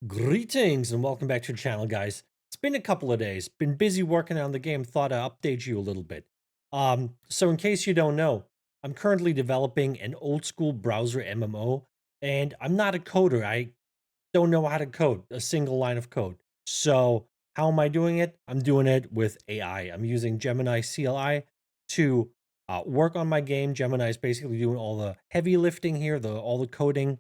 Greetings and welcome back to the channel, guys. It's been a couple of days. Been busy working on the game. Thought I'd update you a little bit. So in case you don't know, I'm currently developing an old school browser MMO, and I'm not a coder. I don't know how to code a single line of code. So how am I doing it? I'm doing it with AI. I'm using Gemini CLI to work on my game. Gemini is basically doing all the heavy lifting here, all the coding,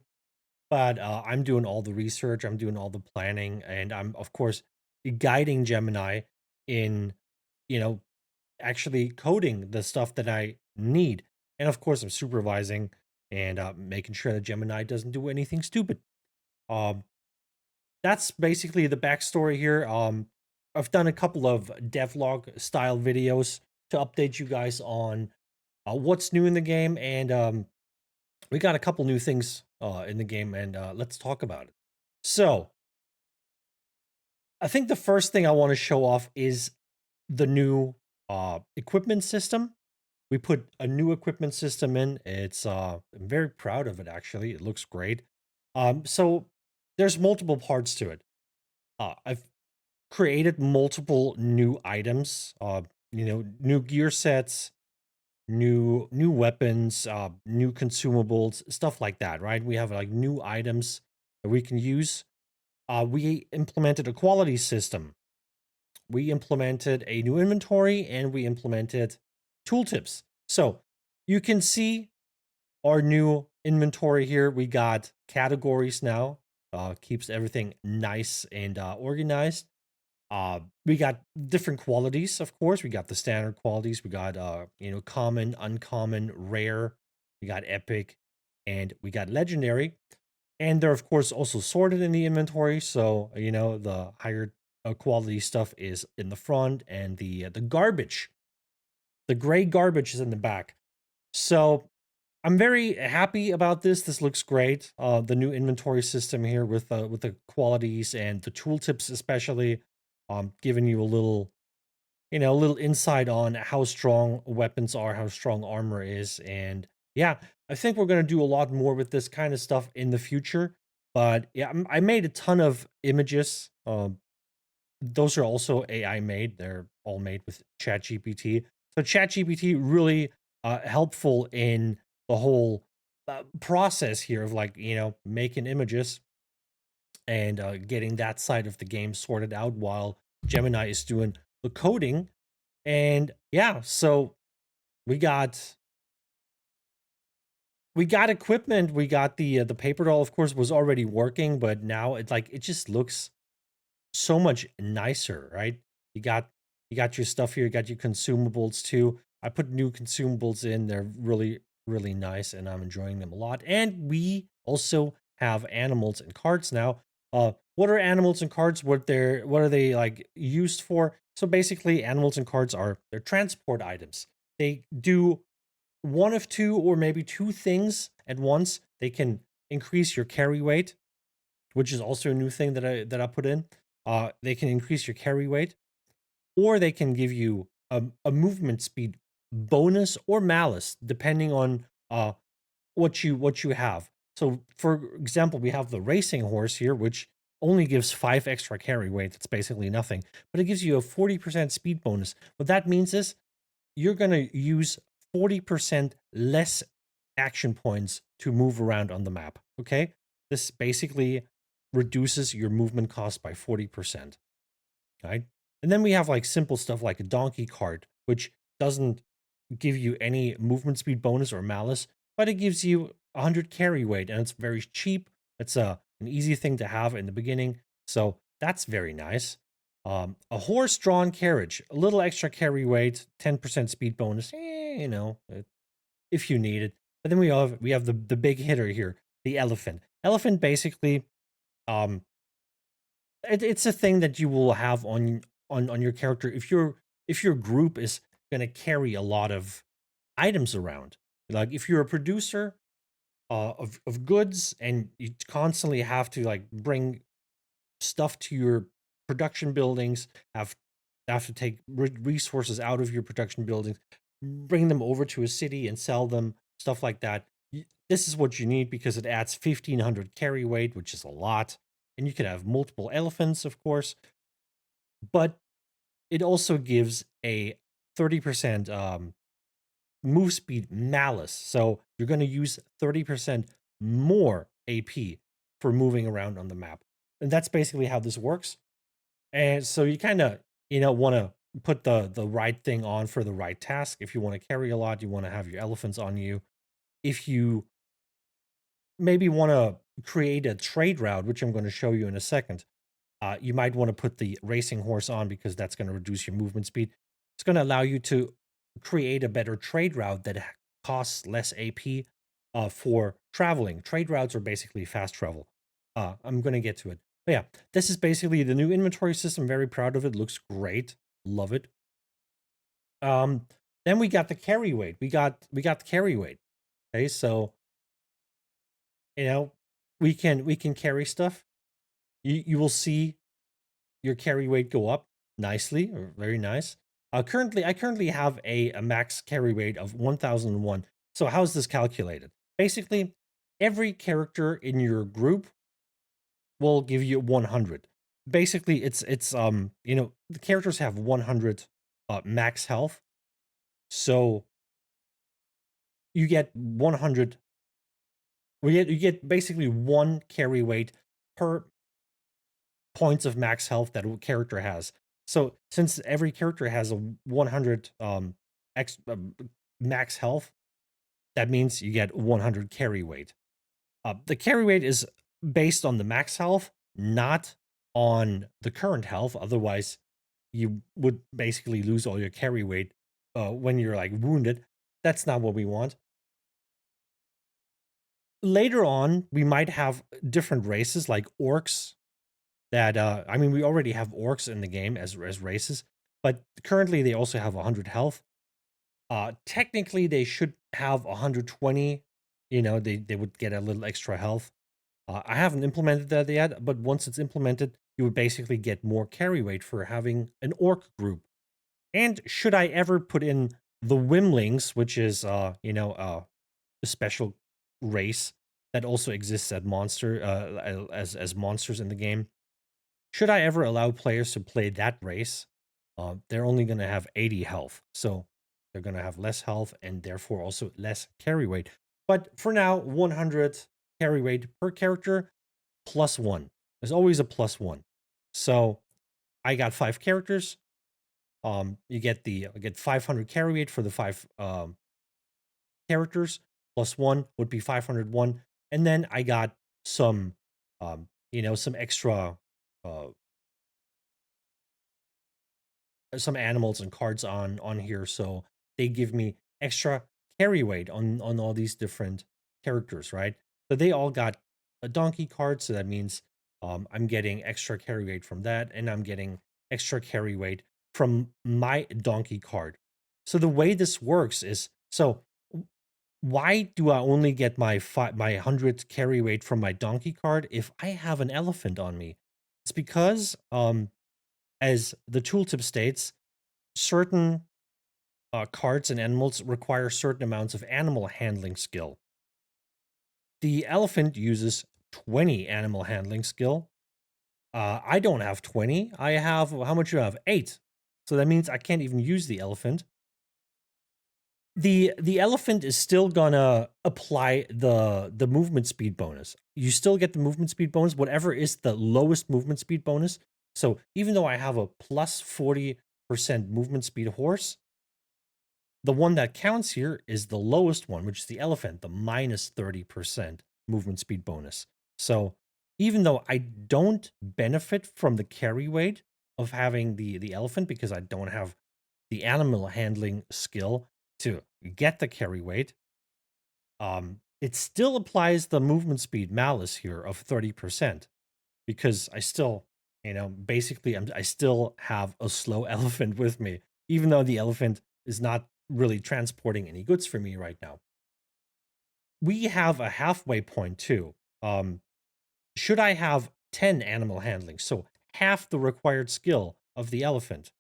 but, I'm doing all the research, I'm doing all the planning, and I'm, of course, guiding Gemini in, you know, actually coding the stuff that I need. And, of course, I'm supervising and, making sure that Gemini doesn't do anything stupid. Um, that's basically the backstory here. I've done a couple of devlog style videos to update you guys on, what's new in the game, and, we got a couple new things in the game, and let's talk about it. So, I think the first thing I want to show off is the new equipment system. We put a new equipment system in. I'm very proud of it actually. It looks great. So there's multiple parts to it. I've created multiple new items. New gear sets, new weapons, new consumables, stuff like that, right? We have like new items that we can use. We implemented a quality system. We implemented a new inventory and we implemented tooltips. So you can see our new inventory here. We got categories now. Keeps everything nice and organized. We got different qualities, of course. We got the standard qualities. We got common, uncommon, rare. We got epic, and we got legendary. And they're of course also sorted in the inventory. So the higher quality stuff is in the front, and the garbage, the gray garbage, is in the back. So I'm very happy about this. This looks great. The new inventory system here with the qualities and the tooltips, especially, giving you a little insight on how strong weapons are, how strong armor is, and yeah, I think we're gonna do a lot more with this kind of stuff in the future. But yeah, I made a ton of images. Those are also AI made. They're all made with ChatGPT. So ChatGPT really helpful in the whole process here of like making images and getting that side of the game sorted out while Gemini is doing the coding. And yeah, so we got we got equipment. We got the paper doll, of course, was already working, but now it just looks so much nicer, right? You got you got your stuff here, you got your consumables too. I put new consumables in. They're really nice and I'm enjoying them a lot. And we also have animals and cards now. What are animals and cards? What are they like used for? So basically animals and cards are they're transport items. They do one of two or maybe two things at once. They can increase your carry weight, which is also a new thing that I put in. They can increase your carry weight, or they can give you a movement speed bonus or malice, depending on what you have. So, for example, we have the racing horse here, which only gives 5 extra carry weight. That's basically nothing, but it gives you a 40% speed bonus. What that means is you're going to use 40% less action points to move around on the map. Okay. This basically reduces your movement cost by 40%. Right. And then we have like simple stuff like a donkey cart, which doesn't give you any movement speed bonus or malice, but it gives you 100 carry weight and it's very cheap. It's an easy thing to have in the beginning. So that's very nice. A horse-drawn carriage, a little extra carry weight, 10% speed bonus, if you need it. But then we have the big hitter here, the elephant. Elephant basically, um, it's a thing that you will have on your character if your group is gonna carry a lot of items around. Like if you're a producer of goods and you constantly have to like bring stuff to your production buildings, have have to take resources out of your production buildings, bring them over to a city and sell them, stuff like that. This is what you need because it adds 1500 carry weight, which is a lot. and you can have multiple elephants, of course, but it also gives a 30% move speed malice. So you're going to use 30% more AP for moving around on the map. And that's basically how this works. And so you kind of, want to put the right thing on for the right task. If you want to carry a lot, you want to have your elephants on you. If you maybe want to create a trade route, which I'm going to show you in a second, you might want to put the racing horse on because that's going to reduce your movement speed. It's going to allow you to create a better trade route that costs less AP for traveling. Trade routes are basically fast travel. I'm going to get to it. But yeah, this is basically the new inventory system. Very proud of it. Looks great. Love it. Um, then we got the carry weight. We got the carry weight. Okay, so you know we can carry stuff. You will see your carry weight go up nicely, or very nice. I currently have a max carry weight of 1001. So how is this calculated? Basically, every character in your group will give you 100. Basically, the characters have 100 max health. So you get 100, you get basically one carry weight per points of max health that a character has. So since every character has a 100 max health, that means you get 100 carry weight. The carry weight is based on the max health, not on the current health. Otherwise, you would basically lose all your carry weight when you're like wounded. That's not what we want. Later on, we might have different races like orcs that we already have orcs in the game as races, but currently they also have 100 health. Technically they should have 120. They would get a little extra health. I haven't implemented that yet, but once it's implemented, you would basically get more carry weight for having an orc group. And should I ever put in the Wimlings, which is a special race that also exists as monsters in the game, should I ever allow players to play that race, they're only going to have 80 health. So they're going to have less health and therefore also less carry weight. But for now, 100 carry weight per character plus one. There's always a plus one. So I got 5 characters. I get 500 carry weight for the 5 characters. Plus one would be 501. And then I got some, some extra uh, some animals and cards on here, so they give me extra carry weight on all these different characters, right? So they all got a donkey card, so that means I'm getting extra carry weight from that, and I'm getting extra carry weight from my donkey card. So the way this works is why do I only get my 100 carry weight from my donkey card if I have an elephant on me? It's because as the tooltip states, certain cards and animals require certain amounts of animal handling skill. The elephant uses 20 animal handling skill. I don't have 20. I have, how much you have? 8. So that means I can't even use the elephant. The elephant is still gonna apply the movement speed bonus. You still get the movement speed bonus, whatever is the lowest movement speed bonus. So even though I have a plus 40% movement speed horse, the one that counts here is the lowest one, which is the elephant, the minus 30% movement speed bonus. So even though I don't benefit from the carry weight of having the elephant because I don't have the animal handling skill to get the carry weight, it still applies the movement speed malice here of 30% because I still, basically I still have a slow elephant with me, even though the elephant is not really transporting any goods for me right now. We have a halfway point too. Should I have 10 animal handling, so half the required skill of the elephant,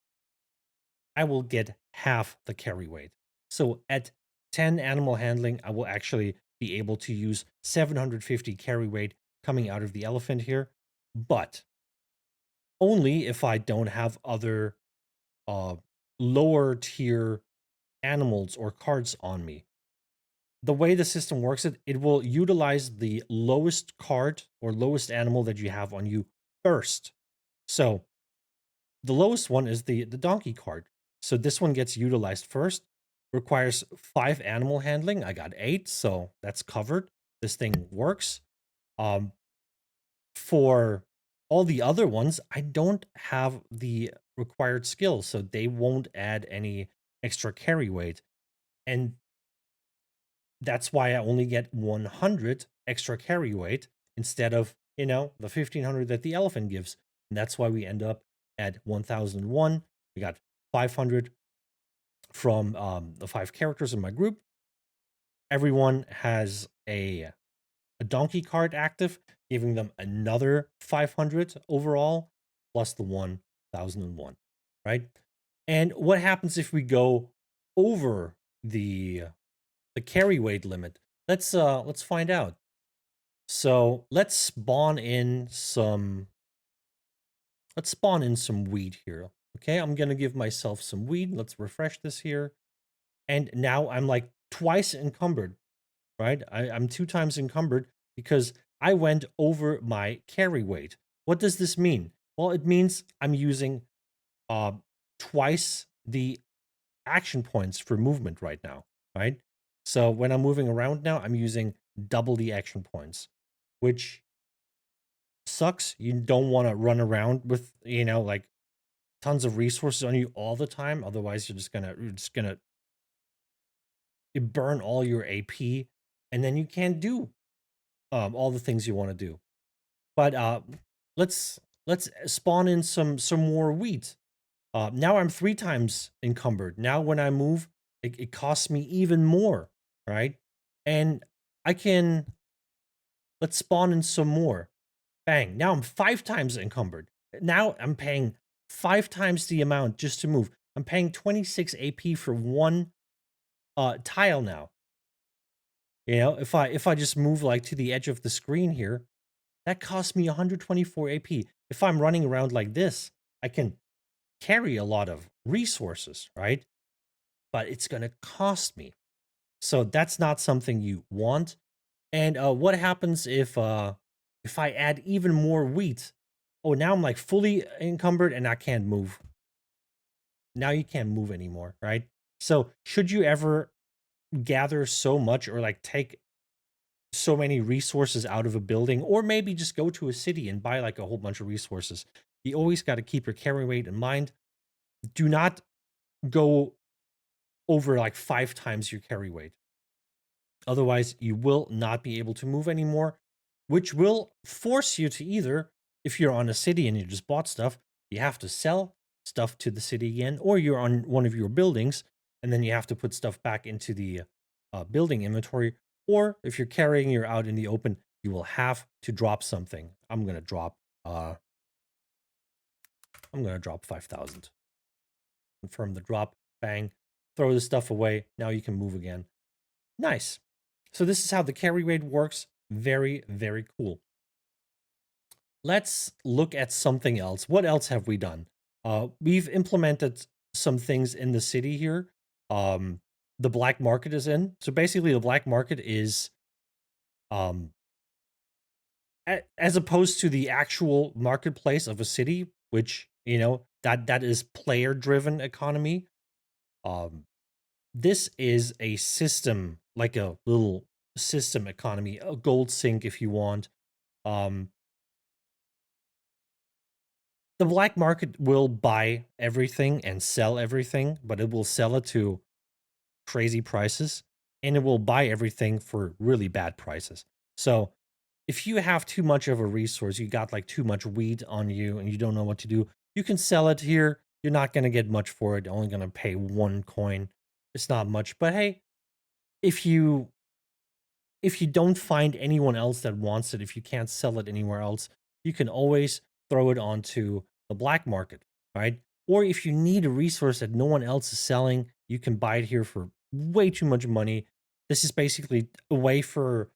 I will get half the carry weight. So at 10 animal handling, I will actually be able to use 750 carry weight coming out of the elephant here. but only if I don't have other uh, lower tier animals or cards on me. The way the system works, it will utilize the lowest card or lowest animal that you have on you first. So the lowest one is the donkey card. So this one gets utilized first. Requires 5 animal handling. I got 8, so that's covered. This thing works. Um, for all the other ones, I don't have the required skills, so they won't add any extra carry weight. And that's why I only get 100 extra carry weight instead of, the 1500 that the elephant gives. And that's why we end up at 1001. We got 500 from the 5 characters in my group. Everyone has a donkey card active, giving them another 500 overall, plus the 1001, right? And what happens if we go over the carry weight limit? Let's find out. So let's spawn in some weed here. Okay, I'm gonna give myself some weed. Let's refresh this here. And now I'm like twice encumbered, right? I'm 2 times encumbered because I went over my carry weight. What does this mean? Well, it means I'm using uh twice the action points for movement right now, right? So when I'm moving around now, I'm using double the action points, which sucks. You don't want to run around with, like tons of resources on you all the time. Otherwise, you're just gonna burn all your AP, and then you can't do all the things you want to do. But let's spawn in some more wheat. Now I'm 3 times encumbered. Now when I move, it costs me even more, right? And I can let's spawn in some more. Bang. Now I'm 5 times encumbered. Now I'm paying 5 times the amount just to move. I'm paying 26 AP for one tile now. If I just move like to the edge of the screen here, that costs me 124 AP. If I'm running around like this, I can carry a lot of resources, right? But it's going to cost me. So that's not something you want. And what happens if I add even more wheat? Oh, now I'm like fully encumbered and I can't move. Now you can't move anymore, right? So should you ever gather so much or like take so many resources out of a building, or maybe just go to a city and buy like a whole bunch of resources, you always got to keep your carry weight in mind. Do not go over like 5 times your carry weight. Otherwise, you will not be able to move anymore, which will force you to either, if you're on a city and you just bought stuff, you have to sell stuff to the city again, or you're on one of your buildings and then you have to put stuff back into the building inventory. Or if you're carrying, you're out in the open, you will have to drop something. I'm gonna drop 5,000. Confirm the drop. Bang. Throw the stuff away. Now you can move again. Nice. So this is how the carry weight works. Very, very cool. Let's look at something else. What else have we done? We've implemented some things in the city here. The black market is in. So basically, the black market is, um, as opposed to the actual marketplace of a city, which that is player-driven economy. This is a system, like a little system economy, a gold sink if you want. Um, the black market will buy everything and sell everything, but it will sell it to crazy prices and it will buy everything for really bad prices. So if you have too much of a resource, you got like too much wheat on you and you don't know what to do, you can sell it here. You're not going to get much for it. You're only going to pay 1 coin. It's not much, but hey, if you don't find anyone else that wants it, if you can't sell it anywhere else, you can always throw it onto the black market, right? Or if you need a resource that no one else is selling, you can buy it here for way too much money. This is basically a way for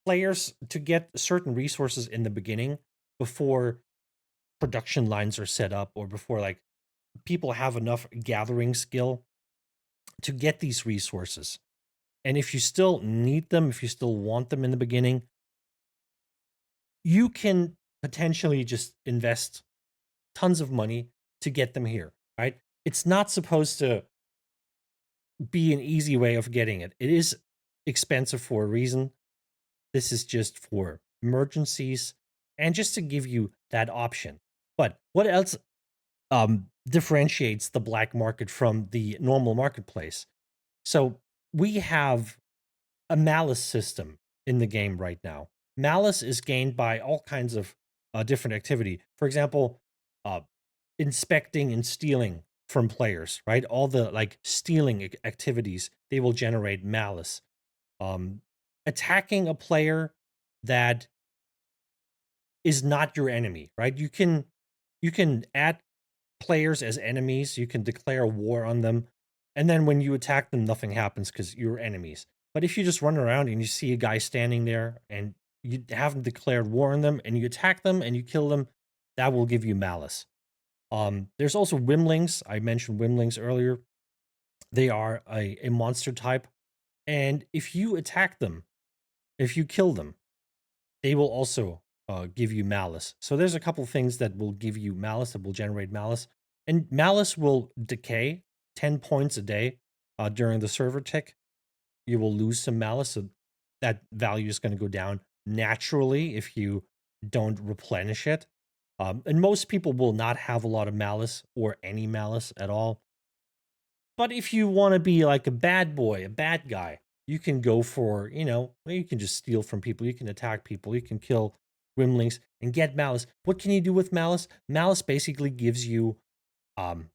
players to get certain resources in the beginning before production lines are set up or before like people have enough gathering skill to get these resources. And if you still need them, if you still want them in the beginning, you can potentially just invest tons of money to get them here, right? It's not supposed to be an easy way of getting it. It is expensive for a reason. This is just for emergencies and just to give you that option. But what else differentiates the black market from the normal marketplace? So we have a malice system in the game right now. Malice is gained by all kinds of different activity. For example, uh, inspecting and stealing from players, right? All the like stealing activities, they will generate malice. Um, Attacking a player that is not your enemy, right? You can add players as enemies, you can declare war on them, and then when you attack them, nothing happens because you're enemies. But if you just run around and you see a guy standing there and you haven't declared war on them and you attack them and you kill them, that will give you malice. There's also wimlings. I mentioned wimlings earlier. They are a monster type. And if you attack them, if you kill them, they will also give you malice. So there's a couple things that will give you malice, that will generate malice. And malice will decay 10 points a day during the server tick. You will lose some malice. So that value is going to go down naturally if you don't replenish it. And most people will not have a lot of malice or any malice at all. But if you want to be like a bad boy, a bad guy, you can go for, you can just steal from people, you can attack people, you can kill wimlings and get malice. What can you do with malice? Malice basically gives you um,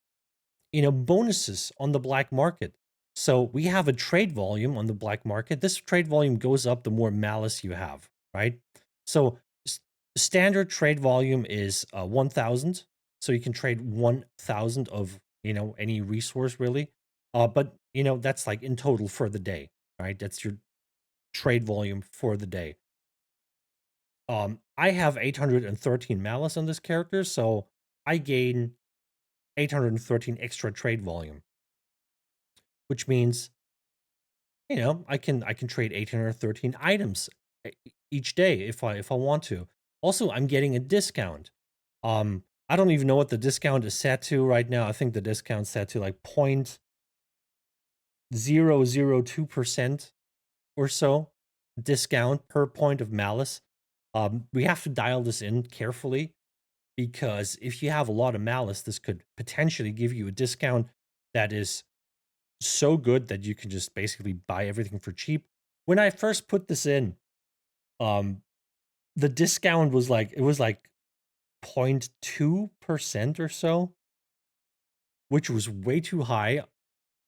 bonuses on the black market. So we have a trade volume on the black market. This trade volume goes up the more malice you have, right? So standard trade volume is 1,000. So you can trade 1,000 of, any resource really. But, that's like in total for the day, right? That's your trade volume for the day. I have 813 malice on this character, so I gain 813 extra trade volume, which means I can trade 813 items each day if I want to. Also, I'm getting a discount. I don't even know what the discount is set to right now. I think the discount's set to like 0.002% or so discount per point of malice. We have to dial this in carefully because if you have a lot of malice, this could potentially give you a discount that is so good that you can just basically buy everything for cheap. When I first put this in, um, the discount was like 0.2% or so, which was way too high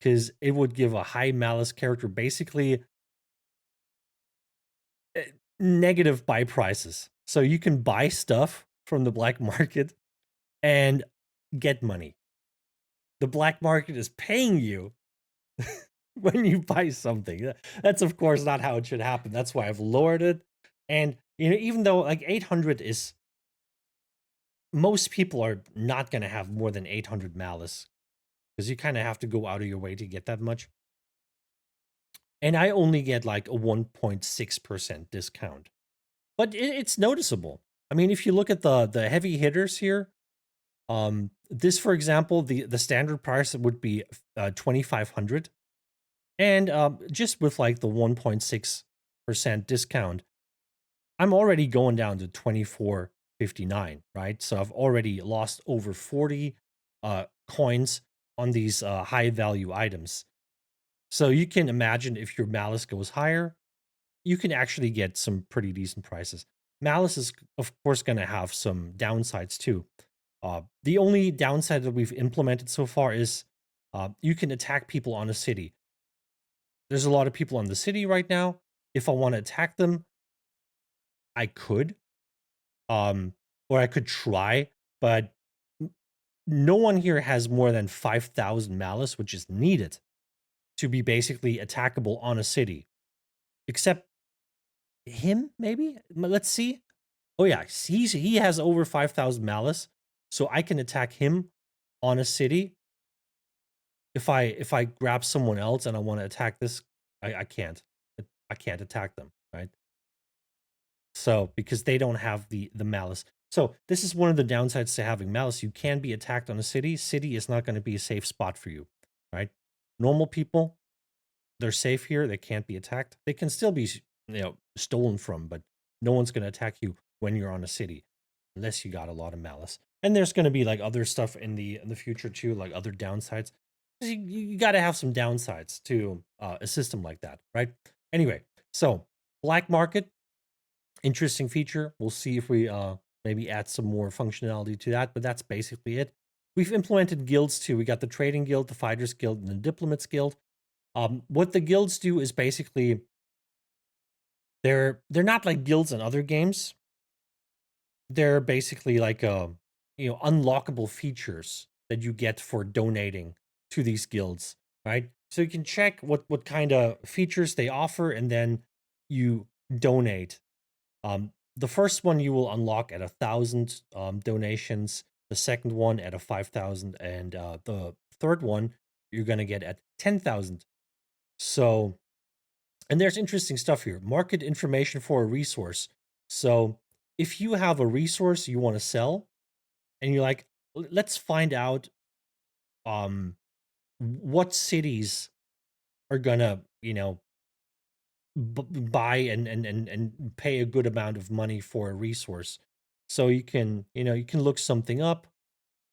because it would give a high malice character basically negative buy prices. So you can buy stuff from the black market and get money. The black market is paying you when you buy something. That's of course not how it should happen. That's why I've lowered it. And even though like 800 is, most people are not going to have more than 800 malice because you kind of have to go out of your way to get that much. And I only get like a 1.6% discount. But it's noticeable. I mean, if you look at the heavy hitters here, this, for example, the standard price would be 2,500, and just with like the 1.6% discount, I'm already going down to 24.59, right? So I've already lost over 40 coins on these high value items. So you can imagine if your malice goes higher, you can actually get some pretty decent prices. Malice is, of course, going to have some downsides too. The only downside that we've implemented so far is you can attack people on a city. There's a lot of people on the city right now. If I want to attack them, I could, or I could try, but no one here has more than 5,000 malice, which is needed to be basically attackable on a city, except him, maybe? Let's see. Oh yeah, he has over 5,000 malice, so I can attack him on a city. If I grab someone else and I want to attack this, I can't. I can't attack them, right? So because they don't have the malice. So this is one of the downsides to having malice. You can be attacked on a city. City is not going to be a safe spot for you, right? Normal people, they're safe here. They can't be attacked. They can still be, stolen from, but no one's going to attack you when you're on a city, unless you got a lot of malice. And there's going to be like other stuff in the future too, like other downsides. You got to have some downsides to a system like that, right? Anyway, so black market, interesting feature. We'll see if we maybe add some more functionality to that, but that's basically it. We've implemented guilds too. We got the trading guild, the fighters guild, and the diplomats guild. What the guilds do is basically they're not like guilds in other games. They're basically like unlockable features that you get for donating to these guilds, right? So you can check what kind of features they offer, and then you donate. The first one you will unlock at 1,000 donations. The second one at a 5,000, and the third one you're gonna get at 10,000. So, and there's interesting stuff here. Market information for a resource. So, if you have a resource you want to sell, and you're like, let's find out um what cities are gonna, buy and pay a good amount of money for a resource. So you can, you can look something up,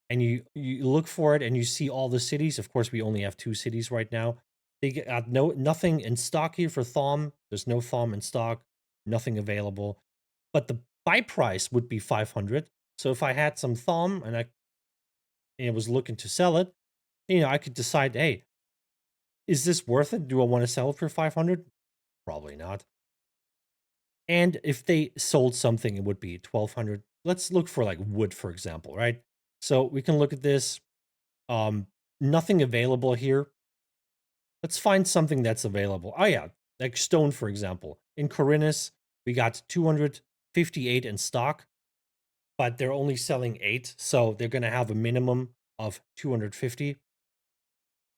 and you look for it and you see all the cities. Of course, we only have 2 cities right now. They got nothing in stock here for Thom. There's no Thom in stock, nothing available. But the buy price would be 500. So if I had some Thom and I was looking to sell it, I could decide, hey, is this worth it? Do I want to sell it for 500? Probably not. And if they sold something, it would be 1,200. Let's look for like wood, for example, right? So we can look at this. Um, Nothing available here. Let's find something that's available. Oh yeah, like stone, for example. In Corinus, we got 258 in stock, but they're only selling 8, so they're gonna have a minimum of 250,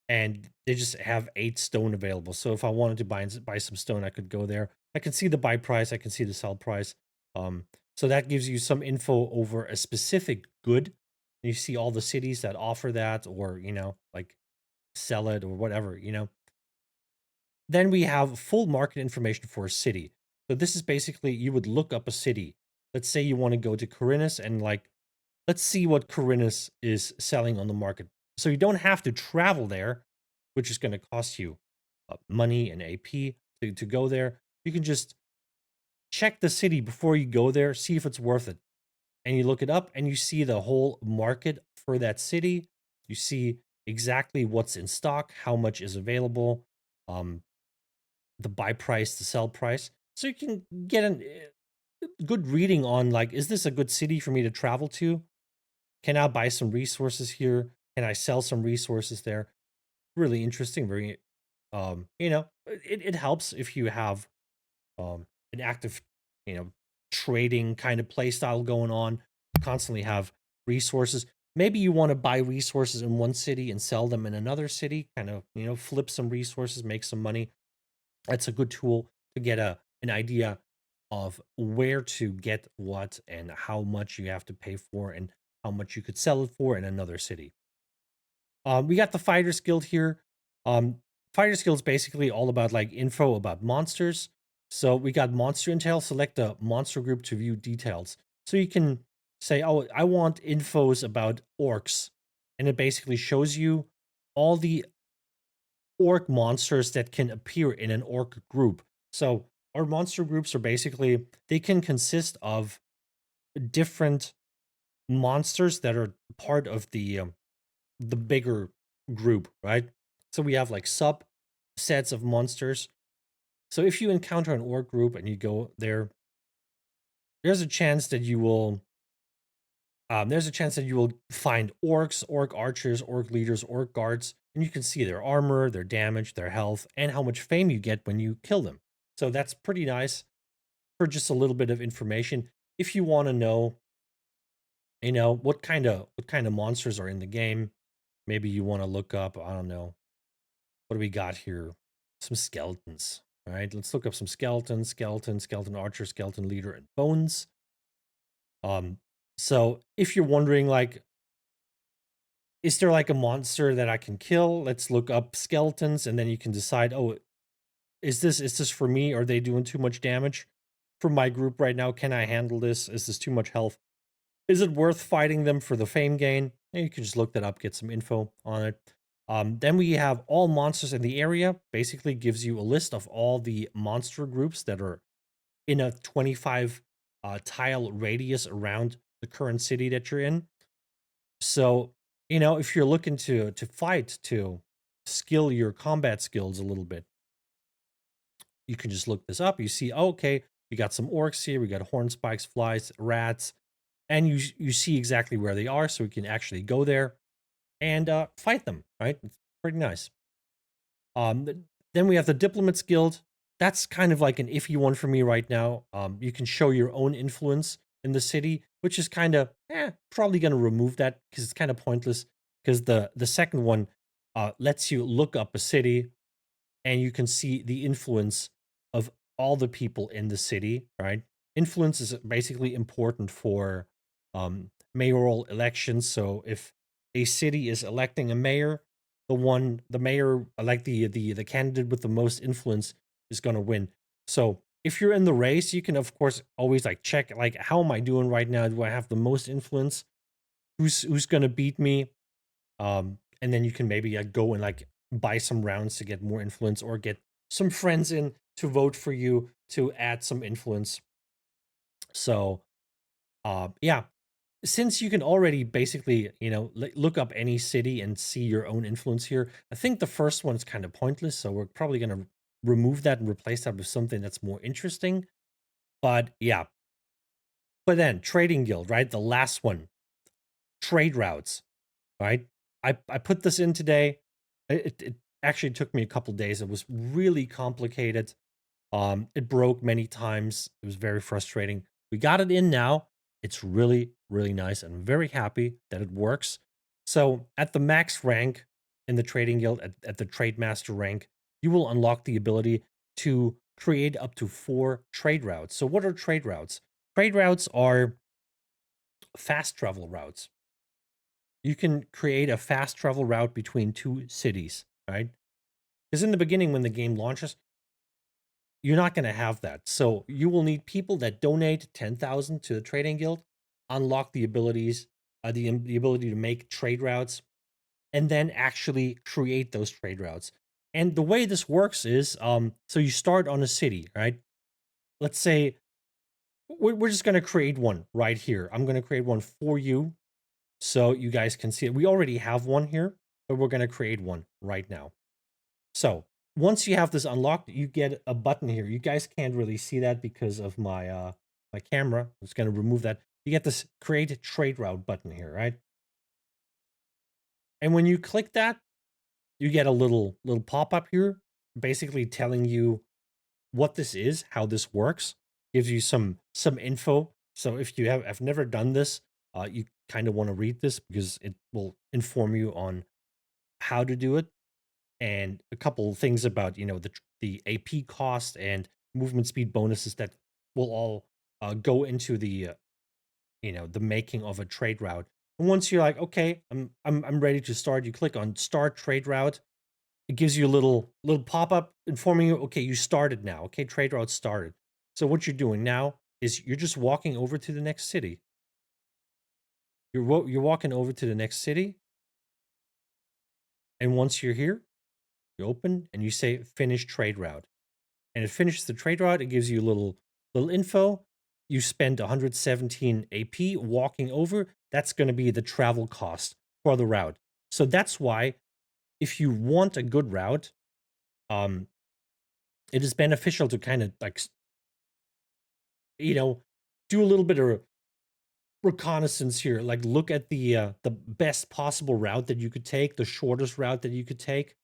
and they just have 8 stone available. So if I wanted to buy some stone, I could go there. I can see the buy price, I can see the sell price. So that gives you some info over a specific good. You see all the cities that offer that, or like sell it or whatever. Then we have full market information for a city. So this is basically, you would look up a city. Let's say you want to go to Corinus, and like, let's see what Corinus is selling on the market. So you don't have to travel there, which is going to cost you money and AP to go there. You can just check the city before you go there, see if it's worth it. And you look it up and you see the whole market for that city. You see exactly what's in stock, how much is available, um, the buy price, the sell price. So you can get a good reading on, like, is this a good city for me to travel to? Can I buy some resources here? Can I sell some resources there? Really interesting. Very, it helps if you have an active, you know, trading kind of play style going on. You constantly have resources. Maybe you want to buy resources in one city and sell them in another city, kind of, flip some resources, make some money. That's a good tool to get an idea of where to get what and how much you have to pay for and how much you could sell it for in another city. We got the Fighters Guild here. Um, Fighters Guild is basically all about like info about monsters. So we got monster intel. Select a monster group to view details. So you can say, oh, I want infos about orcs, and it basically shows you all the orc monsters that can appear in an orc group. So our monster groups are basically, they can consist of different monsters that are part of the bigger group, right? So we have like subsets of monsters. So if you encounter an orc group and you go there, there's a chance that you will find orcs, orc archers, orc leaders, orc guards, and you can see their armor, their damage, their health, and how much fame you get when you kill them. So that's pretty nice for just a little bit of information. if you want to know, what kind of monsters are in the game, maybe you want to look up, I don't know, what do we got here? Some skeletons. All right, let's look up some skeletons, skeleton archer, skeleton leader, and bones. Um, so if you're wondering, like, is there like a monster that I can kill? Let's look up skeletons, and then you can decide, oh, is this for me? Are they doing too much damage for my group right now? Can I handle this? Is this too much health? Is it worth fighting them for the fame gain? And you can just look that up, get some info on it. Then we have all monsters in the area. Basically gives you a list of all the monster groups that are in a 25 tile radius around the current city that you're in. So, if you're looking to fight, to skill your combat skills a little bit, you can just look this up. You see, oh, okay, we got some orcs here, we got horn spikes, flies, rats, and you see exactly where they are, so we can actually go there and fight them. Right, it's pretty nice. Then we have the Diplomats Guild. That's kind of like an iffy one for me right now. You can show your own influence in the city, which is kind of probably going to remove that because it's kind of pointless. Because the second one lets you look up a city and you can see the influence of all the people in the city, right? Influence is basically important for mayoral elections. So if a city is electing a mayor, the mayor, like the candidate with the most influence is going to win. So if you're in the race, you can of course always like check, like, how am I doing right now? Do I have the most influence? Who's going to beat me? And then you can maybe go and like buy some rounds to get more influence, or get some friends in to vote for you to add some influence. So, yeah, since you can already basically, look up any city and see your own influence here, I think the first one is kind of pointless. So we're probably going to remove that and replace that with something that's more interesting. But yeah, but then trading guild, right? The last one, trade routes, right? I put this in today. It actually took me a couple days. It was really complicated. It broke many times. It was very frustrating. We got it in now. It's really, really nice. I'm very happy that it works. So at the max rank in the trading guild, at the trade master rank, you will unlock the ability to create up to 4 trade routes. So what are trade routes? Trade routes are fast travel routes. You can create a fast travel route between 2 cities, right? Because in the beginning, when the game launches, you're not going to have that. So you will need people that donate 10,000 to the trading guild, unlock the abilities, the ability to make trade routes, and then actually create those trade routes. And the way this works is, so you start on a city, right? Let's say we're just going to create one right here. I'm going to create one for you so you guys can see it. We already have one here, but we're going to create one right now. So once you have this unlocked, you get a button here. You guys can't really see that because of my camera. I'm just going to remove that. You get this create trade route button here, right? And when you click that, you get a little pop-up here, basically telling you what this is, how this works, gives you some info. So if you have never done this, you kind of want to read this because it will inform you on how to do it, and a couple of things about the AP cost and movement speed bonuses that will all go into the making of a trade route. And once you're like, okay, I'm ready to start, you click on start trade route. It gives you a little pop up informing you, okay, you started now. Okay, trade route started. So what you're doing now is you're just walking over to the next city. You're walking over to the next city, and once you're here, you open and you say finish trade route, and it finishes the trade route. It gives you a little info. You spend 117 AP walking over. That's going to be the travel cost for the route. So that's why, if you want a good route, um, it is beneficial to kind of like do a little bit of reconnaissance here. Like, look at the best possible route that you could take, the shortest route that you could take.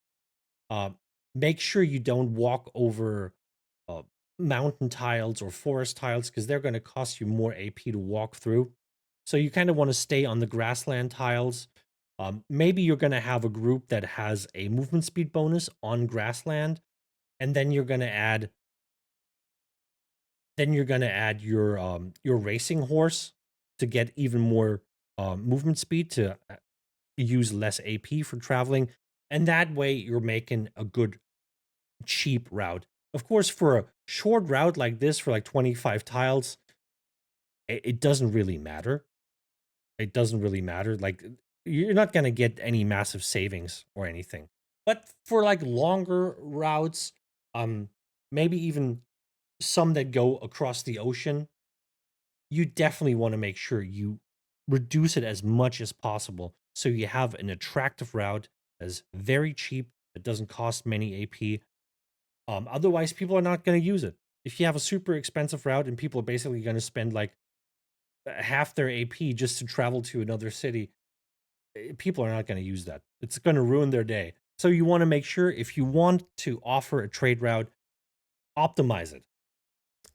Uh, Make sure you don't walk over mountain tiles or forest tiles because they're going to cost you more AP to walk through. So you kind of want to stay on the grassland tiles. Maybe you're going to have a group that has a movement speed bonus on grassland, and then you're going to add your racing horse to get even more movement speed to use less AP for traveling, and that way you're making a good cheap route. Of course, for a short route like this, for like 25 tiles, it doesn't really matter. It doesn't really matter. Like, you're not going to get any massive savings or anything. But for like longer routes, maybe even some that go across the ocean, you definitely want to make sure you reduce it as much as possible so you have an attractive route that's very cheap, that doesn't cost many AP. Otherwise, people are not going to use it. If you have a super expensive route and people are basically going to spend like half their AP just to travel to another city, people are not going to use that. It's going to ruin their day. So you want to make sure if you want to offer a trade route, optimize it.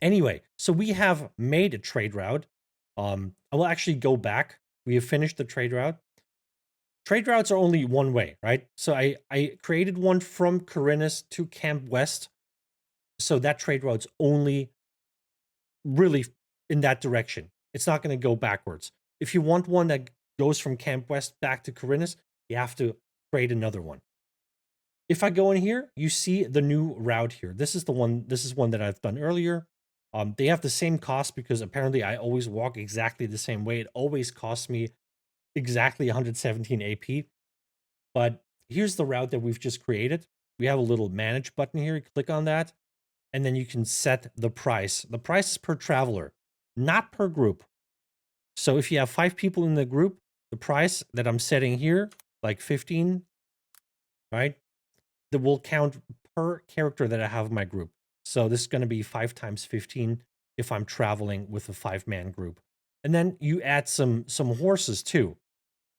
Anyway, so we have made a trade route. I will actually go back. We have finished the trade route. Trade routes are only one way, right? So I created one from Corinus to Camp West. So that trade route's only really in that direction. It's not going to go backwards. If you want one that goes from Camp West back to Corinus, you have to create another one. If I go in here, you see the new route here. This is one that I've done earlier. They have the same cost because apparently I always walk exactly the same way. It always costs me exactly 117 AP. But here's the route that we've just created. We have a little manage button here. You click on that, and then you can set the price. The price is per traveler, not per group. So if you have 5 people in the group, the price that I'm setting here, like 15, right? That will count per character that I have in my group. So this is going to be 5 times 15 if I'm traveling with a 5-man group. And then you add some horses too.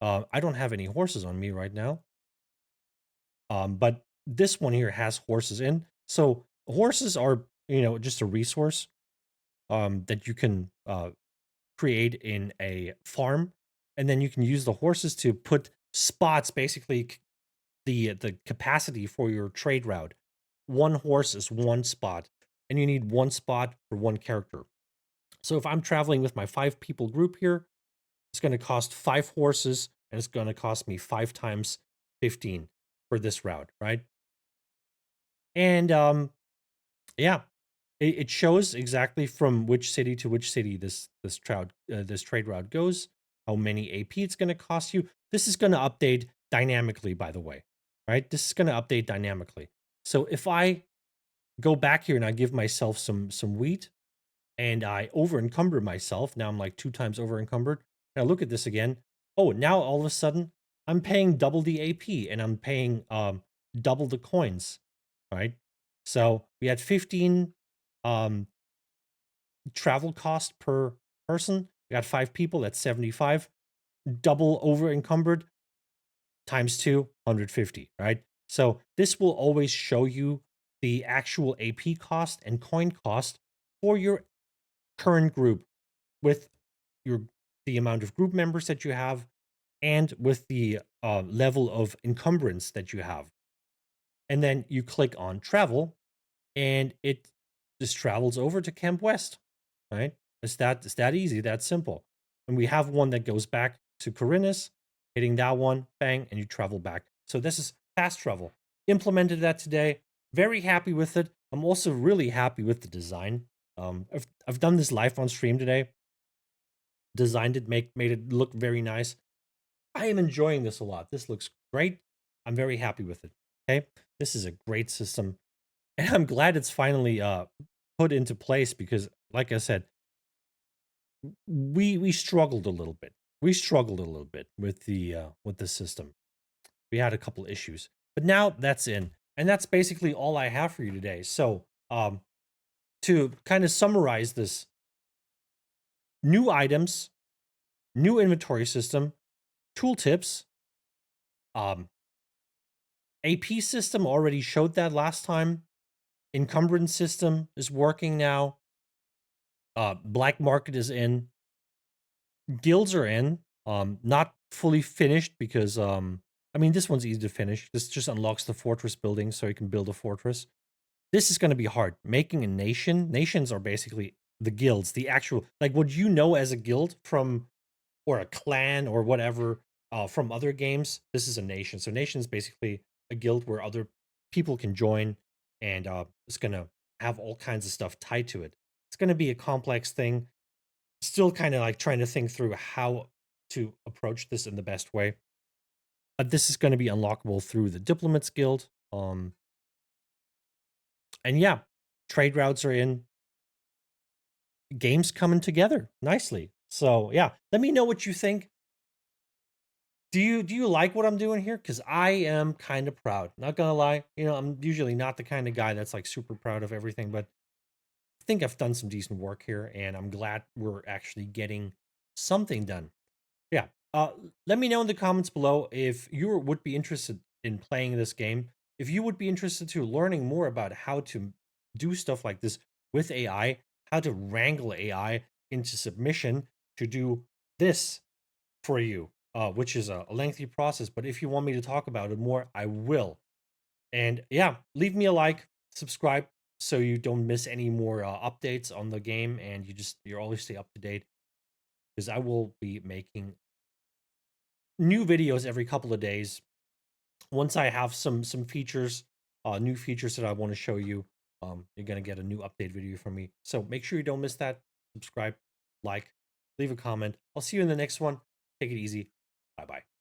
I don't have any horses on me right now. But this one here has horses in. So horses are, just a resource that you can create in a farm. And then you can use the horses to put spots, basically the capacity for your trade route. One horse is one spot, and you need one spot for one character. So if I'm traveling with my 5 people group here, it's going to cost 5 horses, and it's going to cost me 5 times 15 for this route, right? And yeah, it shows exactly from which city to which city this trade route goes, how many AP it's going to cost you. This is going to update dynamically, by the way, right? This is going to update dynamically. So if I go back here and I give myself some wheat and I over encumber myself, now I'm like 2 times over encumbered. Now look at this again. Oh, now all of a sudden I'm paying double the AP and I'm paying double the coins, right? So we had 15 travel cost per person. We got 5 people, that's 75. Double over encumbered times 2, 150, right? So this will always show you the actual AP cost and coin cost for your current group with the amount of group members that you have and with the level of encumbrance that you have. And then you click on travel and it just travels over to Camp West, right? It's that easy, that simple. And we have one that goes back to Corinus, hitting that one, bang, and you travel back. So this is fast travel. Implemented that today. Very happy with it. I'm also really happy with the design. I've done this live on stream today. Designed it, made it look very nice. I am enjoying this a lot. This looks great. I'm very happy with it. Okay, this is a great system, and I'm glad it's finally put into place because, like I said, we struggled a little bit. We struggled a little bit with the system. We had a couple issues, but now that's in, and that's basically all I have for you today. So, to kind of summarize this: new items, new inventory system, tooltips, AP system already showed that last time. Encumbrance system is working now. Black market is in. Guilds are in. Not fully finished because I mean this one's easy to finish. This just unlocks the fortress building so you can build a fortress. This is going to be hard. Making a nation. Nations are basically the guilds, the actual like what you know as a guild from or a clan or whatever from other games. This is a nation. So nation is basically a guild where other people can join, and it's gonna have all kinds of stuff tied to it. It's gonna be a complex thing. Still kind of like trying to think through how to approach this in the best way. But this is going to be unlockable through the Diplomats Guild. And yeah, trade routes are in. Games coming together nicely. So yeah, let me know what you think. Do you like what I'm doing here? Because I am kind of proud. Not gonna lie, I'm usually not the kind of guy that's like super proud of everything, but I think I've done some decent work here, and I'm glad we're actually getting something done. Yeah. Let me know in the comments below if you would be interested in playing this game. If you would be interested to learning more about how to do stuff like this with AI, how to wrangle AI into submission to do this for you, which is a lengthy process. But if you want me to talk about it more, I will. And yeah, leave me a like, subscribe so you don't miss any more updates on the game, and you're always stay up to date because I will be making new videos every couple of days. Once I have some features, new features that I want to show you, you're gonna get a new update video from me. So make sure you don't miss that. Subscribe, like, leave a comment. I'll see you in the next one. Take it easy. Bye bye.